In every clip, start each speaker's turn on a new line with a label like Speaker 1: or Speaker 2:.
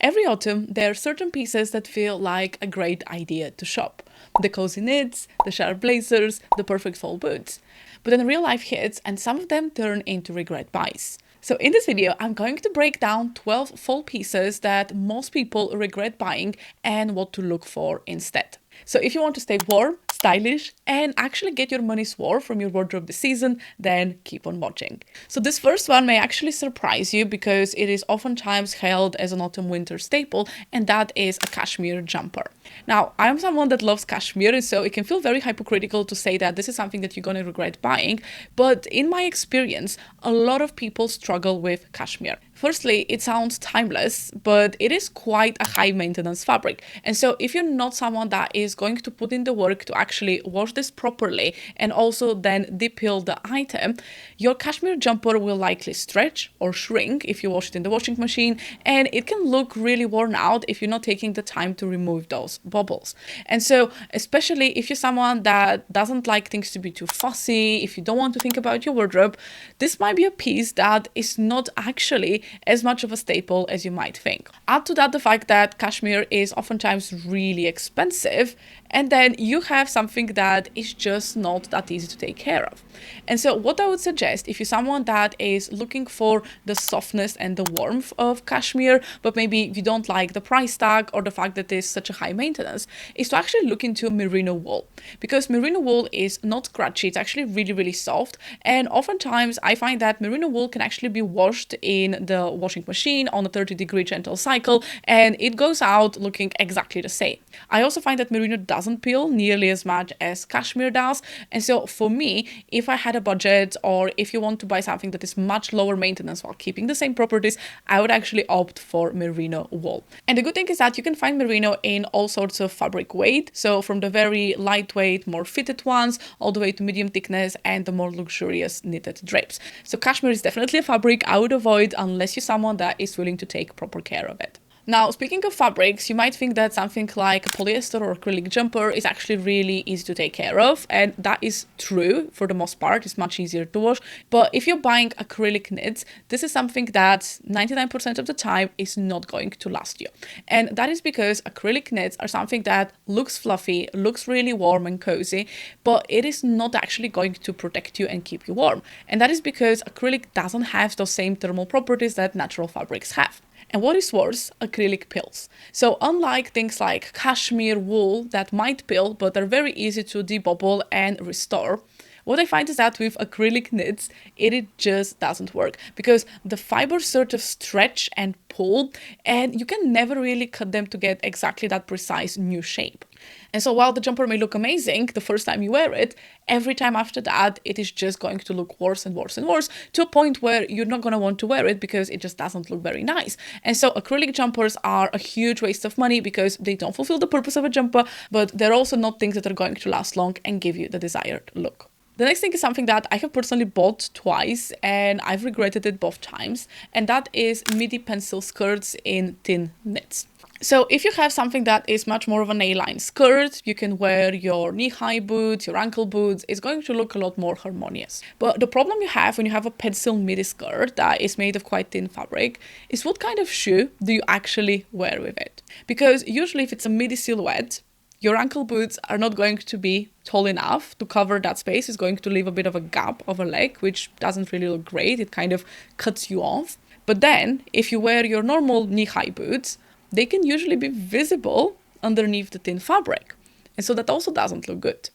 Speaker 1: Every autumn, there are certain pieces that feel like a great idea to shop. The cozy knits, the sharp blazers, the perfect fall boots. But then real life hits and some of them turn into regret buys. So in this video, I'm going to break down 12 fall pieces that most people regret buying and what to look for instead. So if you want to stay warm, stylish, and actually get your money's worth from your wardrobe this season, then keep on watching. So this first one may actually surprise you because it is oftentimes hailed as an autumn-winter staple, and that is a cashmere jumper. Now, I'm someone that loves cashmere, so it can feel very hypocritical to say that this is something that you're going to regret buying, but in my experience, a lot of people struggle with cashmere. Firstly, it sounds timeless, but it is quite a high maintenance fabric. And so if you're not someone that is going to put in the work to actually wash this properly and also then depill the item, your cashmere jumper will likely stretch or shrink if you wash it in the washing machine, and it can look really worn out if you're not taking the time to remove those bubbles. And so especially if you're someone that doesn't like things to be too fussy, if you don't want to think about your wardrobe, this might be a piece that is not actually as much of a staple as you might think. Add to that the fact that cashmere is oftentimes really expensive, and then you have something that is just not that easy to take care of. And so what I would suggest, if you're someone that is looking for the softness and the warmth of cashmere, but maybe you don't like the price tag or the fact that it's such a high maintenance, is to actually look into merino wool. Because merino wool is not scratchy, it's actually really, really soft. And oftentimes I find that merino wool can actually be washed in the washing machine on a 30-degree gentle cycle, and it goes out looking exactly the same. I also find that merino doesn't peel nearly as much as cashmere does. And so for me, if I had a budget, or if you want to buy something that is much lower maintenance while keeping the same properties, I would actually opt for merino wool. And the good thing is that you can find merino in all sorts of fabric weight. So from the very lightweight, more fitted ones, all the way to medium thickness and the more luxurious knitted drapes. So cashmere is definitely a fabric I would avoid unless you're someone that is willing to take proper care of it. Now, speaking of fabrics, you might think that something like a polyester or acrylic jumper is actually really easy to take care of, and that is true for the most part. It's much easier to wash. But if you're buying acrylic knits, this is something that 99% of the time is not going to last you. And that is because acrylic knits are something that looks fluffy, looks really warm and cozy, but it is not actually going to protect you and keep you warm. And that is because acrylic doesn't have those same thermal properties that natural fabrics have. And what is worse, acrylic pills. So unlike things like cashmere wool that might pill, but are very easy to debubble and restore, what I find is that with acrylic knits, it just doesn't work because the fibers sort of stretch and pull, and you can never really cut them to get exactly that precise new shape. And so while the jumper may look amazing the first time you wear it, every time after that, it is just going to look worse and worse and worse to a point where you're not going to want to wear it because it just doesn't look very nice. And so acrylic jumpers are a huge waste of money because they don't fulfill the purpose of a jumper, but they're also not things that are going to last long and give you the desired look. The next thing is something that I have personally bought twice and I've regretted it both times, and that is midi pencil skirts in thin knits. So if you have something that is much more of an A-line skirt, you can wear your knee-high boots, your ankle boots. It's going to look a lot more harmonious. But the problem you have when you have a pencil midi skirt that is made of quite thin fabric is what kind of shoe do you actually wear with it? Because usually if it's a midi silhouette, your ankle boots are not going to be tall enough to cover that space. It's going to leave a bit of a gap of a leg, which doesn't really look great. It kind of cuts you off. But then if you wear your normal knee-high boots, they can usually be visible underneath the thin fabric. And so that also doesn't look good.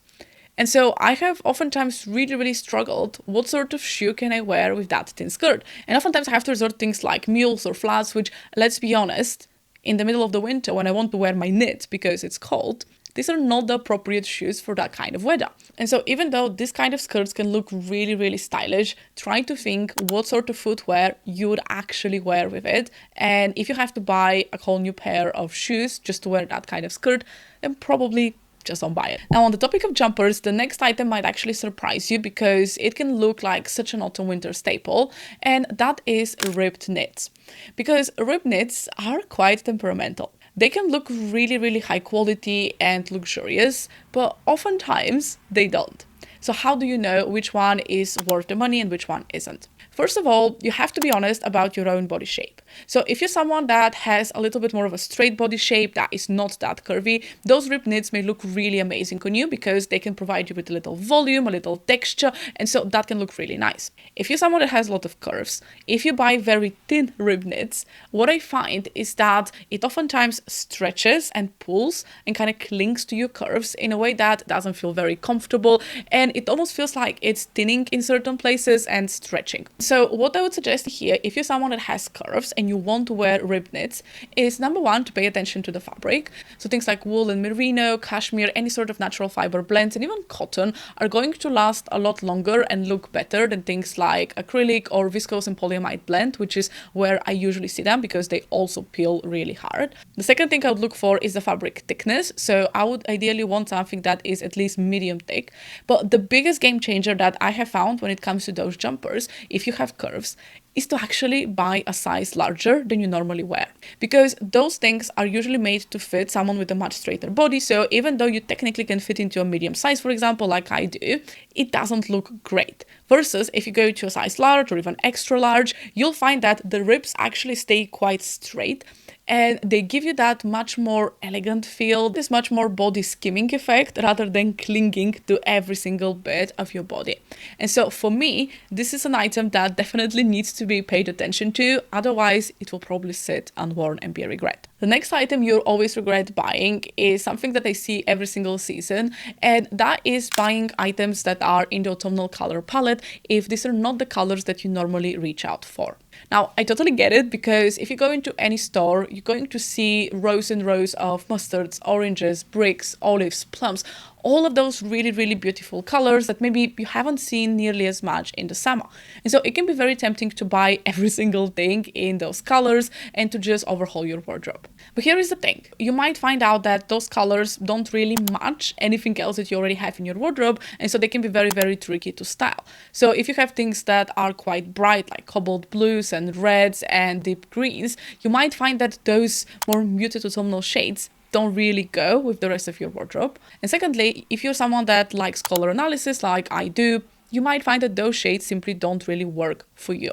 Speaker 1: And so I have oftentimes really, really struggled. What sort of shoe can I wear with that thin skirt? And oftentimes I have to resort to things like mules or flats, which, let's be honest, in the middle of the winter when I want to wear my knit because it's cold, these are not the appropriate shoes for that kind of weather. And so even though this kind of skirts can look really, really stylish, try to think what sort of footwear you would actually wear with it. And if you have to buy a whole new pair of shoes just to wear that kind of skirt, then probably just don't buy it. Now, on the topic of jumpers, the next item might actually surprise you because it can look like such an autumn-winter staple, and that is ribbed knits. Because ribbed knits are quite temperamental. They can look really, really high quality and luxurious, but oftentimes they don't. So how do you know which one is worth the money and which one isn't? First of all, you have to be honest about your own body shape. So if you're someone that has a little bit more of a straight body shape that is not that curvy, those rib knits may look really amazing on you because they can provide you with a little volume, a little texture, and so that can look really nice. If you're someone that has a lot of curves, if you buy very thin rib knits, what I find is that it oftentimes stretches and pulls and kind of clings to your curves in a way that doesn't feel very comfortable, and it almost feels like it's thinning in certain places and stretching. So what I would suggest here, if you're someone that has curves and you want to wear rib knits, is number one, to pay attention to the fabric. So things like wool and merino, cashmere, any sort of natural fiber blends, and even cotton are going to last a lot longer and look better than things like acrylic or viscose and polyamide blend, which is where I usually see them because they also peel really hard. The second thing I would look for is the fabric thickness. So I would ideally want something that is at least medium thick. But the biggest game changer that I have found when it comes to those jumpers, if you have curves, is to actually buy a size larger than you normally wear, because those things are usually made to fit someone with a much straighter body. So even though you technically can fit into a medium size, for example, like I do, it doesn't look great. Versus if you go to a size large or even extra large, you'll find that the ribs actually stay quite straight and they give you that much more elegant feel, this much more body skimming effect rather than clinging to every single bit of your body. And so for me, this is an item that definitely needs to be paid attention to, otherwise it will probably sit unworn and be a regret. The next item you'll always regret buying is something that I see every single season, and that is buying items that are in the autumnal color palette if these are not the colors that you normally reach out for. Now, I totally get it, because if you go into any store, you're going to see rows and rows of mustards, oranges, bricks, olives, plums, all of those really, really beautiful colors that maybe you haven't seen nearly as much in the summer. And so it can be very tempting to buy every single thing in those colors and to just overhaul your wardrobe. But here is the thing. You might find out that those colors don't really match anything else that you already have in your wardrobe, and so they can be very, very tricky to style. So if you have things that are quite bright, like cobalt blues and reds and deep greens, you might find that those more muted autumnal shades don't really go with the rest of your wardrobe. And secondly, if you're someone that likes color analysis like I do, you might find that those shades simply don't really work for you.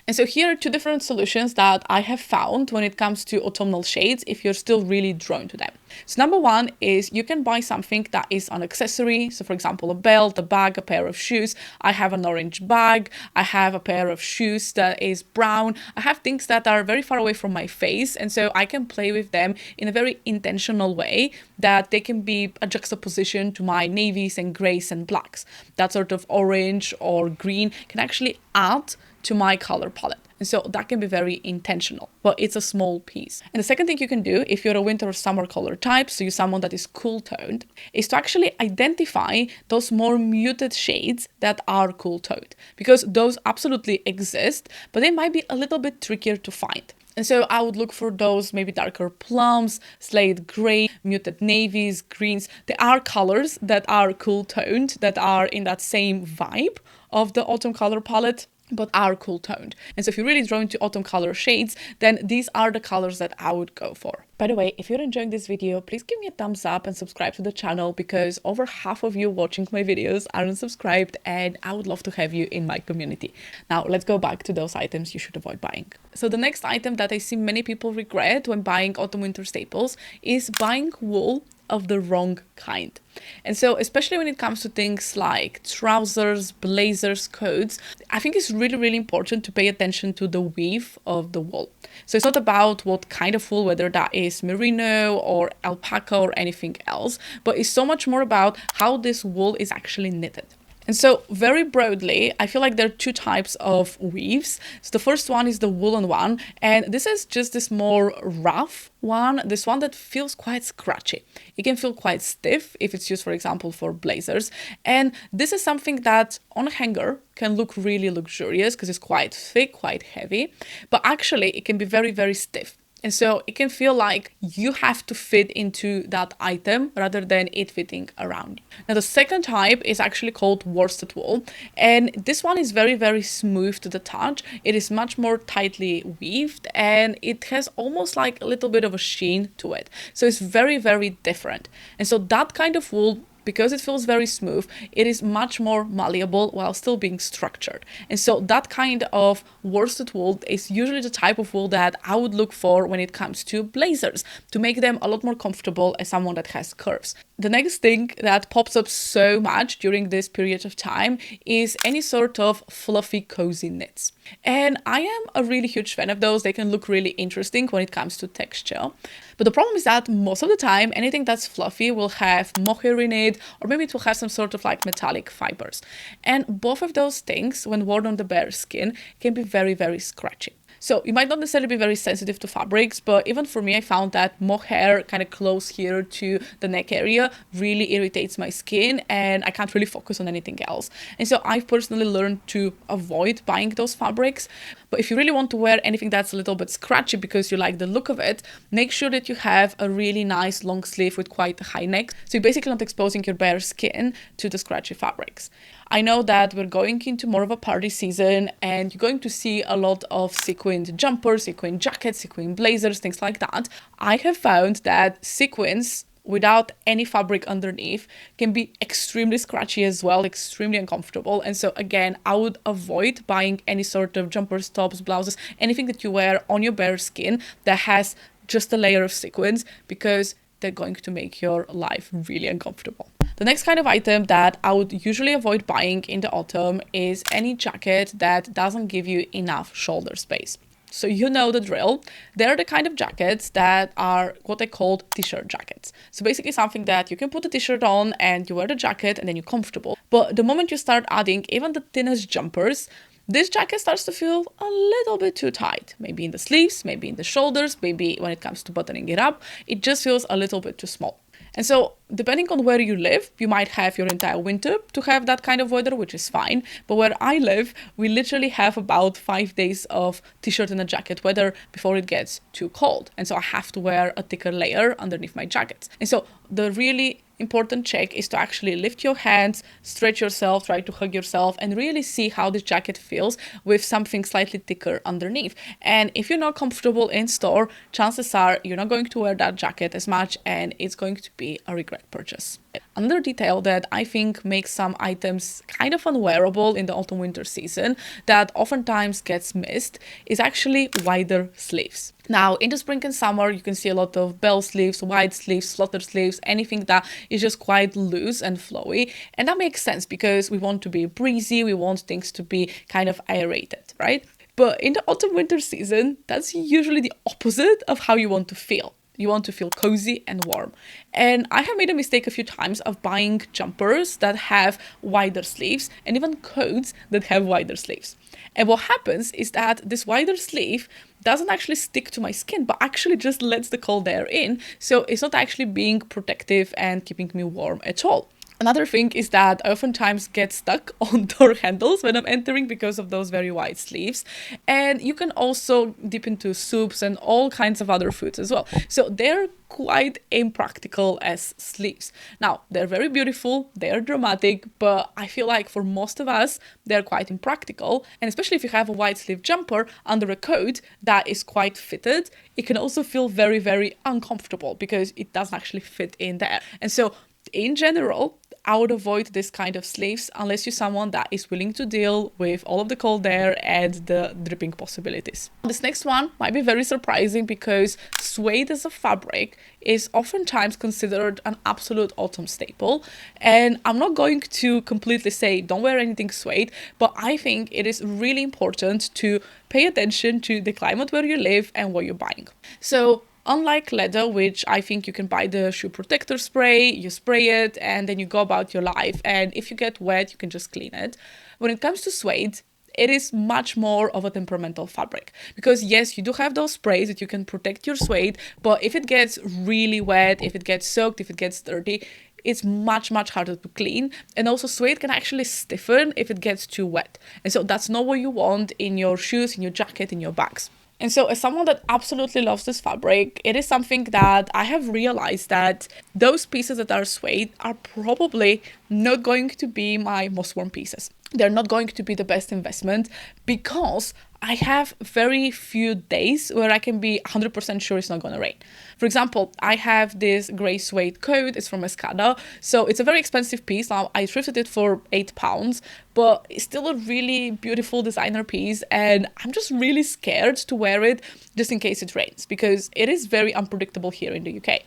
Speaker 1: And so here are two different solutions that I have found when it comes to autumnal shades if you're still really drawn to them. So number one is you can buy something that is an accessory. So for example, a belt, a bag, a pair of shoes. I have an orange bag. I have a pair of shoes that is brown. I have things that are very far away from my face, and so I can play with them in a very intentional way that they can be a juxtaposition to my navies and grays and blacks. That sort of orange or green can actually add to my color palette. And so that can be very intentional, but it's a small piece. And the second thing you can do if you're a winter or summer color type, so you're someone that is cool toned, is to actually identify those more muted shades that are cool toned, because those absolutely exist, but they might be a little bit trickier to find. And so I would look for those maybe darker plums, slate gray, muted navies, greens. There are colors that are cool toned, that are in that same vibe of the autumn color palette, but are cool toned. And so if you're really drawn to autumn color shades, then these are the colors that I would go for. By the way, if you're enjoying this video, please give me a thumbs up and subscribe to the channel, because over half of you watching my videos are unsubscribed, and I would love to have you in my community. Now let's go back to those items you should avoid buying. So the next item that I see many people regret when buying autumn winter staples is buying wool of the wrong kind. And so especially when it comes to things like trousers, blazers, coats, I think it's really, really important to pay attention to the weave of the wool. So it's not about what kind of wool, whether that is merino or alpaca or anything else, but it's so much more about how this wool is actually knitted. And so very broadly, I feel like there are two types of weaves. So the first one is the woolen one, and this is just this more rough one, this one that feels quite scratchy. It can feel quite stiff if it's used, for example, for blazers. And this is something that on a hanger can look really luxurious because it's quite thick, quite heavy, but actually it can be very, very stiff. And so it can feel like you have to fit into that item rather than it fitting around you. Now, the second type is actually called worsted wool. And this one is very, very smooth to the touch. It is much more tightly weaved, and it has almost like a little bit of a sheen to it. So it's very, very different. And so that kind of wool because it feels very smooth, it is much more malleable while still being structured. And so that kind of worsted wool is usually the type of wool that I would look for when it comes to blazers, to make them a lot more comfortable as someone that has curves. The next thing that pops up so much during this period of time is any sort of fluffy, cozy knits. And I am a really huge fan of those. They can look really interesting when it comes to texture. But the problem is that most of the time, anything that's fluffy will have mohair in it, or maybe it will have some sort of like metallic fibers. And both of those things, when worn on the bare skin, can be very, very scratchy. So you might not necessarily be very sensitive to fabrics, but even for me, I found that mohair kind of close here to the neck area really irritates my skin, and I can't really focus on anything else. And so I've personally learned to avoid buying those fabrics. But if you really want to wear anything that's a little bit scratchy because you like the look of it, make sure that you have a really nice long sleeve with quite a high neck. So you're basically not exposing your bare skin to the scratchy fabrics. I know that we're going into more of a party season, and you're going to see a lot of sequined jumpers, sequined jackets, sequined blazers, things like that. I have found that sequins without any fabric underneath can be extremely scratchy as well, extremely uncomfortable. And so again, I would avoid buying any sort of jumpers, tops, blouses, anything that you wear on your bare skin that has just a layer of sequins, because they're going to make your life really uncomfortable. The next kind of item that I would usually avoid buying in the autumn is any jacket that doesn't give you enough shoulder space. So you know the drill. They're the kind of jackets that are what they call t-shirt jackets. So basically something that you can put a t-shirt on and you wear the jacket and then you're comfortable. But the moment you start adding even the thinnest jumpers, this jacket starts to feel a little bit too tight. Maybe in the sleeves, maybe in the shoulders, maybe when it comes to buttoning it up, it just feels a little bit too small. And so depending on where you live, you might have your entire winter to have that kind of weather, which is fine. But where I live, we literally have about 5 days of t-shirt and a jacket weather before it gets too cold. And so I have to wear a thicker layer underneath my jackets. And so the really important check is to actually lift your hands, stretch yourself, try to hug yourself, and really see how this jacket feels with something slightly thicker underneath. And if you're not comfortable in store, chances are you're not going to wear that jacket as much, and it's going to be a regret purchase. Another detail that I think makes some items kind of unwearable in the autumn-winter season that oftentimes gets missed is actually wider sleeves. Now, in the spring and summer, you can see a lot of bell sleeves, wide sleeves, flutter sleeves, anything that is just quite loose and flowy. And that makes sense because we want to be breezy, we want things to be kind of aerated, right? But in the autumn-winter season, that's usually the opposite of how you want to feel. You want to feel cozy and warm. And I have made a mistake a few times of buying jumpers that have wider sleeves and even coats that have wider sleeves. And what happens is that this wider sleeve doesn't actually stick to my skin, but actually just lets the cold air in. So it's not actually being protective and keeping me warm at all. Another thing is that I oftentimes get stuck on door handles when I'm entering because of those very wide sleeves. And you can also dip into soups and all kinds of other foods as well. So they're quite impractical as sleeves. Now, they're very beautiful, they're dramatic, but I feel like for most of us, they're quite impractical. And especially if you have a wide sleeve jumper under a coat that is quite fitted, it can also feel very, very uncomfortable because it doesn't actually fit in there. And so in general, I would avoid this kind of sleeves unless you're someone that is willing to deal with all of the cold air and the dripping possibilities. This next one might be very surprising because suede as a fabric is oftentimes considered an absolute autumn staple. And I'm not going to completely say don't wear anything suede, but I think it is really important to pay attention to the climate where you live and what you're buying. So unlike leather, which I think you can buy the shoe protector spray, you spray it, and then you go about your life. And if you get wet, you can just clean it. When it comes to suede, it is much more of a temperamental fabric. Because yes, you do have those sprays that you can protect your suede, but if it gets really wet, if it gets soaked, if it gets dirty, it's much, much harder to clean. And also suede can actually stiffen if it gets too wet. And so that's not what you want in your shoes, in your jacket, in your bags. And so as someone that absolutely loves this fabric, it is something that I have realized that those pieces that are suede are probably not going to be my most worn pieces. they're not going to be the best investment because I have very few days where I can be 100% sure it's not going to rain. For example, I have this gray suede coat. It's from Escada. So it's a very expensive piece. Now, I thrifted it for £8, but it's still a really beautiful designer piece. And I'm just really scared to wear it just in case it rains because it is very unpredictable here in the UK.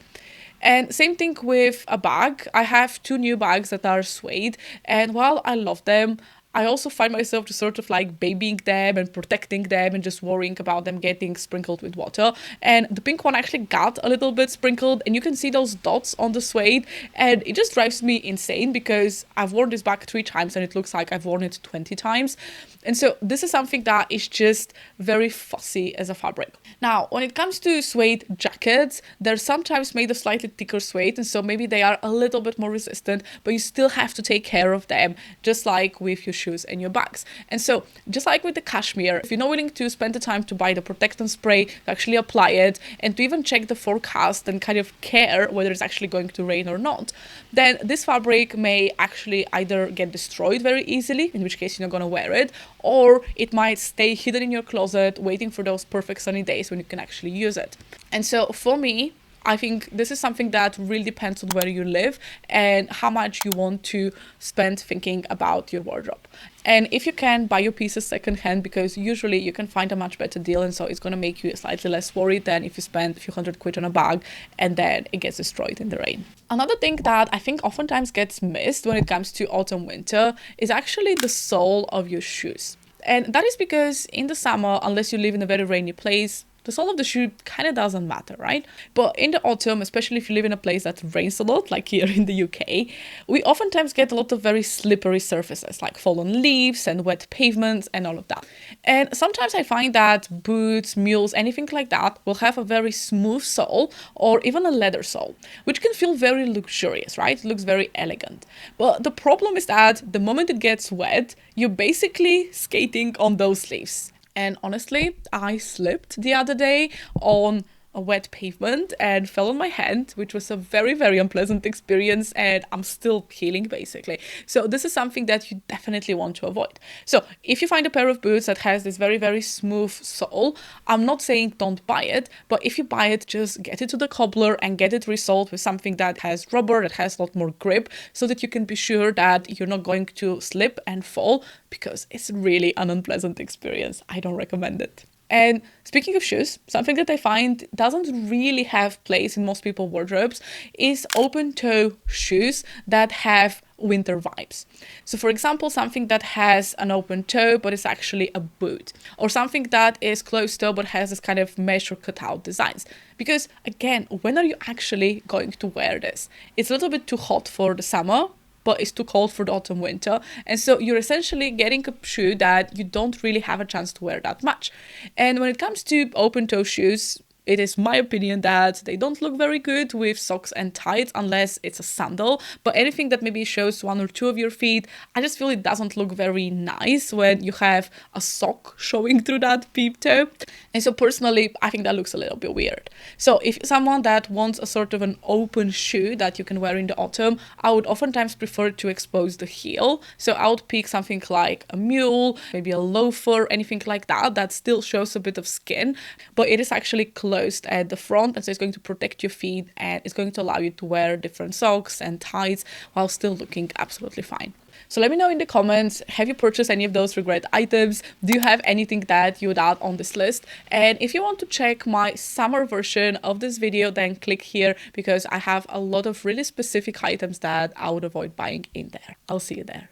Speaker 1: And same thing with a bag. I have 2 new bags that are suede, and while I love them, I also find myself just sort of like babying them and protecting them and just worrying about them getting sprinkled with water. And the pink one actually got a little bit sprinkled, and you can see those dots on the suede, and it just drives me insane because I've worn this bag 3 times and it looks like I've worn it 20 times. And so this is something that is just very fussy as a fabric. Now, when it comes to suede jackets, they're sometimes made of slightly thicker suede, and so maybe they are a little bit more resistant, but you still have to take care of them, just like with your shoes and your bags. And so, just like with the cashmere, if you're not willing to spend the time to buy the protectant spray, to actually apply it, and to even check the forecast and kind of care whether it's actually going to rain or not, then this fabric may actually either get destroyed very easily, in which case you're not going to wear it, or it might stay hidden in your closet waiting for those perfect sunny days when you can actually use it. And so for me, I think this is something that really depends on where you live and how much you want to spend thinking about your wardrobe. And if you can, buy your pieces secondhand, because usually you can find a much better deal, and so it's going to make you slightly less worried than if you spend a few £100 on a bag and then it gets destroyed in the rain. Another thing that I think oftentimes gets missed when it comes to autumn winter is actually the sole of your shoes. And that is because in the summer, unless you live in a very rainy place, the sole of the shoe kind of doesn't matter, right? But in the autumn, especially if you live in a place that rains a lot, like here in the UK, we oftentimes get a lot of very slippery surfaces, like fallen leaves and wet pavements and all of that. And sometimes I find that boots, mules, anything like that will have a very smooth sole or even a leather sole, which can feel very luxurious, right? It looks very elegant. But the problem is that the moment it gets wet, you're basically skating on those leaves. And honestly, I slipped the other day on a wet pavement and fell on my hand, which was a very, very unpleasant experience, and I'm still healing basically. So this is something that you definitely want to avoid. So if you find a pair of boots that has this very, very smooth sole, I'm not saying don't buy it, but if you buy it, just get it to the cobbler and get it resoled with something that has rubber, that has a lot more grip, so that you can be sure that you're not going to slip and fall, because it's really an unpleasant experience. I don't recommend it. And speaking of shoes, something that I find doesn't really have place in most people's wardrobes is open toe shoes that have winter vibes. So for example, something that has an open toe but it's actually a boot, or something that is closed toe but has this kind of mesh or cutout designs. Because again, when are you actually going to wear this? It's a little bit too hot for the summer, but it's too cold for the autumn winter, and so you're essentially getting a shoe that you don't really have a chance to wear that much. And when it comes to open toe shoes, it is my opinion that they don't look very good with socks and tights unless it's a sandal, but anything that maybe shows 1 or 2 of your feet, I just feel it doesn't look very nice when you have a sock showing through that peep toe. And so personally, I think that looks a little bit weird. So if you're someone that wants a sort of an open shoe that you can wear in the autumn, I would oftentimes prefer to expose the heel. So I would pick something like a mule, maybe a loafer, anything like that, that still shows a bit of skin, but it is actually closed at the front, and so it's going to protect your feet and it's going to allow you to wear different socks and tights while still looking absolutely fine. So let me know in the comments, have you purchased any of those regret items? Do you have anything that you would add on this list? And if you want to check my summer version of this video, then click here, because I have a lot of really specific items that I would avoid buying in there. I'll see you there.